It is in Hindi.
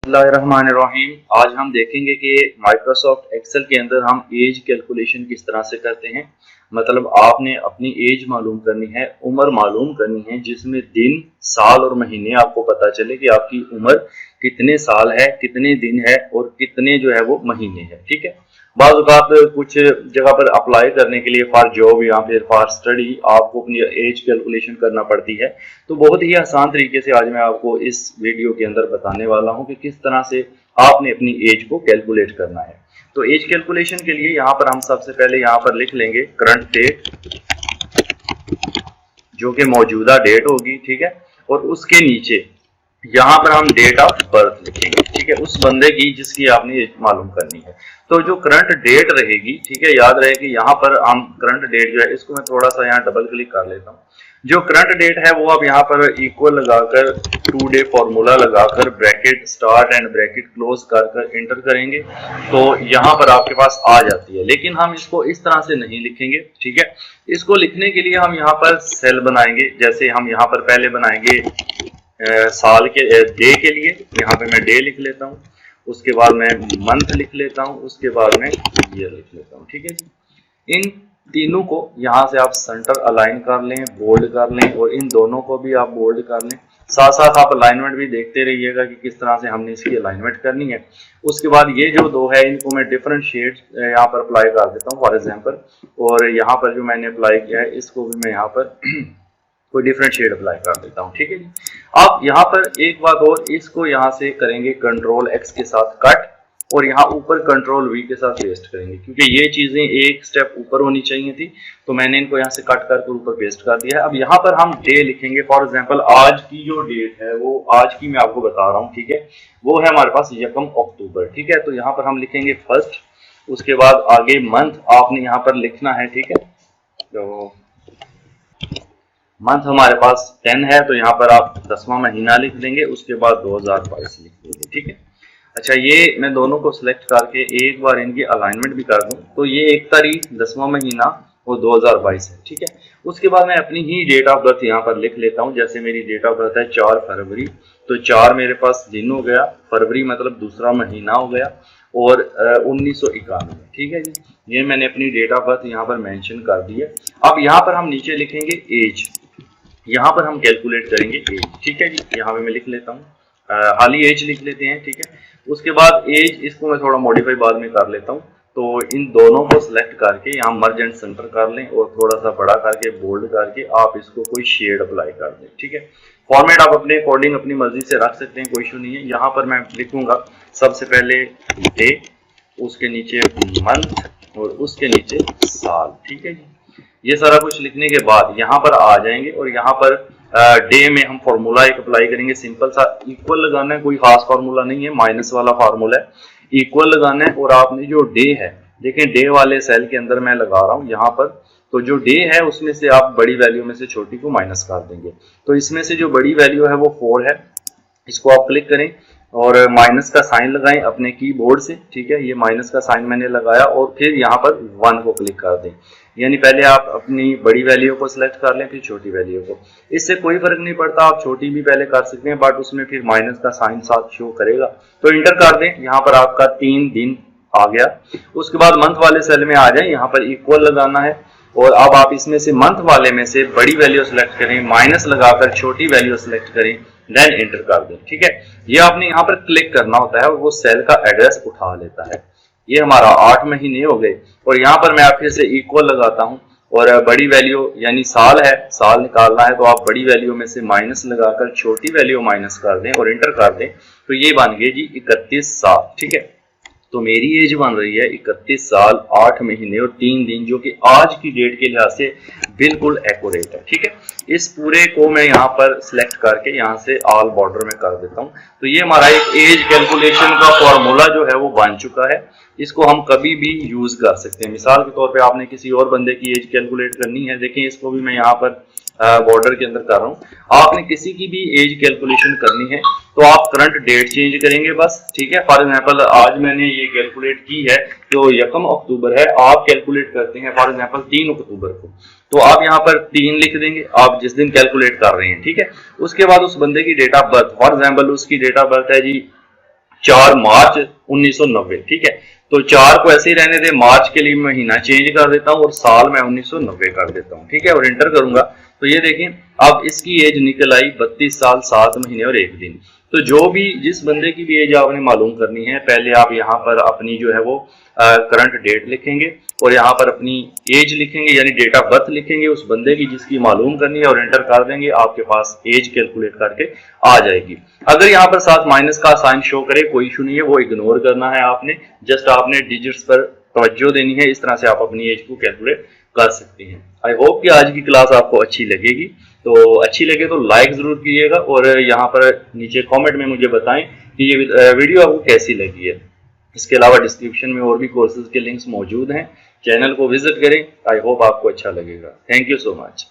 बिस्मिल्लाहिर्रहमानिर्रहीम। आज हम देखेंगे कि माइक्रोसॉफ्ट एक्सेल के अंदर हम एज कैलकुलेशन किस तरह से करते हैं। मतलब आपने अपनी एज मालूम करनी है, उम्र मालूम करनी है, जिसमें दिन, साल और महीने आपको पता चले कि आपकी उम्र कितने साल है, कितने दिन है और कितने जो है वो महीने हैं। ठीक है। बाज़ औक़ात कुछ जगह पर अप्लाई करने के लिए फॉर जॉब या फिर फॉर स्टडी आपको अपनी एज कैलकुलेशन करना पड़ती है। तो बहुत ही आसान तरीके से आज मैं आपको इस वीडियो के अंदर बताने वाला हूं कि किस तरह से आपने अपनी एज को कैलकुलेट करना है। तो एज कैलकुलेशन के लिए यहाँ पर हम सबसे पहले यहाँ पर लिख लेंगे करंट डेट, जो कि मौजूदा डेट होगी। ठीक है। और उसके नीचे यहाँ पर हम डेट ऑफ बर्थ लिखेंगे। ठीक है, उस बंदे की जिसकी आपने मालूम करनी है। तो जो करंट डेट रहेगी, ठीक है, याद रहे कि यहाँ पर हम करंट डेट जो है इसको मैं थोड़ा सा यहाँ डबल क्लिक कर लेता हूँ। जो करंट डेट है वो आप यहाँ पर इक्वल लगाकर 2 डे फॉर्मूला लगाकर bracket start and bracket close कर एंटर करेंगे तो यहाँ पर आपके पास आ जाती है। लेकिन हम इसको इस तरह से नहीं लिखेंगे। ठीक है, इसको लिखने के लिए हम यहाँ पर सेल बनाएंगे। जैसे हम यहाँ पर पहले बनाएंगे साल के डे के लिए, यहाँ पे मैं डे लिख लेता हूँ। उसके बाद मैं मंथ लिख लेता हूँ, उसके बाद मैं ईयर लिख लेता हूँ। ठीक है जी। इन तीनों को यहाँ से आप सेंटर अलाइन कर लें, बोल्ड कर लें, और इन दोनों को भी आप बोल्ड कर लें। साथ साथ आप अलाइनमेंट भी देखते रहिएगा कि किस तरह से हमने इसकी अलाइनमेंट करनी है। उसके बाद ये जो दो है इनको मैं डिफरेंट शेड यहाँ पर अप्लाई कर देता हूँ फॉर एग्जाम्पल। और यहाँ पर जो मैंने अप्लाई किया है इसको भी मैं यहाँ पर कोई डिफरेंट शेड अप्लाई कर देता हूँ। ठीक है जी। आप यहाँ पर एक बात और, इसको यहाँ से करेंगे कंट्रोल एक्स के साथ कट, और यहाँ ऊपर कंट्रोल वी के साथ पेस्ट करेंगे, क्योंकि ये चीजें एक स्टेप ऊपर होनी चाहिए थी, तो मैंने इनको यहाँ से कट करके ऊपर पेस्ट कर दिया है। अब यहाँ पर हम डे लिखेंगे। फॉर एग्जांपल आज की जो डेट है वो आज की मैं आपको बता रहा हूँ। ठीक है, वो है हमारे पास 1 अक्टूबर। ठीक है, तो यहाँ पर हम लिखेंगे फर्स्ट। उसके बाद आगे मंथ आपने यहाँ पर लिखना है। ठीक है, तो मंथ हमारे पास 10 है, तो यहाँ पर आप 10वां महीना लिख देंगे। उसके बाद 2022 लिख देंगे। ठीक है। अच्छा, ये मैं दोनों को सिलेक्ट करके एक बार इनकी अलाइनमेंट भी कर दूं तो ये 1 तारीख 10वां महीना और 2022 है। ठीक है। उसके बाद मैं अपनी ही डेट ऑफ बर्थ यहाँ पर लिख लेता हूँ। जैसे मेरी डेट ऑफ बर्थ है 4 फरवरी, तो 4 मेरे पास दिन हो गया, फरवरी मतलब दूसरा महीना हो गया, और 1991। ठीक है जी। ये मैंने अपनी डेट ऑफ बर्थ यहाँ पर मेंशन कर दी है। अब यहाँ पर हम नीचे लिखेंगे एज, यहाँ पर हम कैलकुलेट करेंगे एज। ठीक है जी। यहाँ पे मैं लिख लेता हूँ, हाली एज लिख लेते हैं। ठीक है। उसके बाद एज इसको मैं थोड़ा मॉडिफाई बाद में कर लेता हूँ। तो इन दोनों को सिलेक्ट करके यहाँ मर्ज एंड सेंटर कर लें, और थोड़ा सा बड़ा करके बोल्ड करके आप इसको कोई शेड अप्लाई कर दें। ठीक है। फॉर्मेट आप अपने अकॉर्डिंग अपनी मर्जी से रख सकते हैं, कोई इशू नहीं है। यहाँ पर मैं लिखूंगा सबसे पहले डे, उसके नीचे मंथ और उसके नीचे साल। ठीक है जी। ये सारा कुछ लिखने के बाद यहाँ पर आ जाएंगे, और यहाँ पर डे में हम फॉर्मूला एक अप्लाई करेंगे। सिंपल सा इक्वल लगाना है, कोई खास फार्मूला नहीं है, माइनस वाला फार्मूला है, इक्वल लगाना है। और आपने जो डे है, देखें डे वाले सेल के अंदर मैं लगा रहा हूँ यहाँ पर, तो जो डे है उसमें से आप बड़ी वैल्यू में से छोटी को माइनस कर देंगे। तो इसमें से जो बड़ी वैल्यू है वो 4 है, इसको आप क्लिक करें और माइनस का साइन लगाएं अपने कीबोर्ड से। ठीक है, ये माइनस का साइन मैंने लगाया, और फिर यहाँ पर 1 को क्लिक कर दें। यानी पहले आप अपनी बड़ी वैल्यू को सिलेक्ट कर लें, फिर छोटी वैल्यू को। इससे कोई फर्क नहीं पड़ता, आप छोटी भी पहले कर सकते हैं, बट उसमें फिर माइनस का साइन साथ शो करेगा। तो इंटर कर दें। यहाँ पर आपका 3 दिन आ गया। उसके बाद मंथ वाले सेल में आ जाए, यहाँ पर इक्वल लगाना है, और अब आप इसमें से मंथ वाले में से बड़ी वैल्यू सिलेक्ट करें, माइनस लगाकर छोटी वैल्यू सिलेक्ट करें, देन एंटर कर दें। ठीक है, ये आपने यहाँ पर क्लिक करना होता है और वो सेल का एड्रेस उठा लेता है। ये हमारा 8 महीने हो गए, और यहाँ पर मैं फिर से इक्वल लगाता हूँ, और बड़ी वैल्यू यानी साल है, साल निकालना है, तो आप बड़ी वैल्यू में से माइनस लगाकर छोटी वैल्यू माइनस कर दें और एंटर कर दें। तो ये बन गए जी 31 साल। ठीक है, तो मेरी एज बन रही है 31 साल 8 महीने और 3 दिन, जो कि आज की डेट के लिहाज से बिल्कुल एक्यूरेट है। ठीक है, इस पूरे को मैं यहाँ पर सिलेक्ट करके यहाँ से ऑल बॉर्डर में कर देता हूँ। तो ये हमारा एक एज कैलकुलेशन का फॉर्मूला जो है वो बन चुका है। इसको हम कभी भी यूज कर सकते हैं। मिसाल के तौर पे आपने किसी और बंदे की एज कैलकुलेट करनी है, देखें इसको भी मैं यहाँ पर बॉर्डर के अंदर कर रहा हूँ। आपने किसी की भी एज कैलकुलेशन करनी है तो आप करंट डेट चेंज करेंगे बस। ठीक है, फॉर एग्जांपल आज मैंने ये कैलकुलेट की है जो 1 अक्टूबर है, आप कैलकुलेट करते हैं फॉर एग्जांपल 3 अक्टूबर को, तो आप यहाँ पर 3 लिख देंगे आप जिस दिन कैलकुलेट कर रहे हैं। ठीक है, उसके बाद उस बंदे की date of birth, for example उसकी डेट ऑफ बर्थ है जी 4 मार्च 1990, ठीक है। तो 4 को ऐसे ही रहने दे, मार्च के लिए महीना चेंज कर देता हूँ और साल मैं 1990 कर देता हूँ, ठीक है, और एंटर करूंगा। तो ये देखें अब इसकी एज निकल आई 32 साल 7 महीने और 1 दिन। तो जो भी जिस बंदे की भी एज आपने मालूम करनी है, पहले आप यहाँ पर अपनी जो है वो करंट डेट लिखेंगे और यहाँ पर अपनी एज लिखेंगे, यानी डेट ऑफ बर्थ लिखेंगे उस बंदे की जिसकी मालूम करनी है, और एंटर कर देंगे, आपके पास एज कैलकुलेट करके आ जाएगी। अगर यहाँ पर साथ माइनस का साइन शो करे कोई इशू नहीं है, वो इग्नोर करना है आपने, जस्ट आपने डिजिट्स पर तवज्जो देनी है। इस तरह से आप अपनी एज को कैलकुलेट कर सकते हैं। आई होप कि आज की क्लास आपको अच्छी लगेगी। तो अच्छी लगे तो लाइक जरूर कीजिएगा और यहाँ पर नीचे कमेंट में मुझे बताएं कि ये वीडियो आपको कैसी लगी है। इसके अलावा डिस्क्रिप्शन में और भी कोर्सेज के लिंक्स मौजूद हैं, चैनल को विजिट करें। आई होप आपको अच्छा लगेगा। Thank you so much.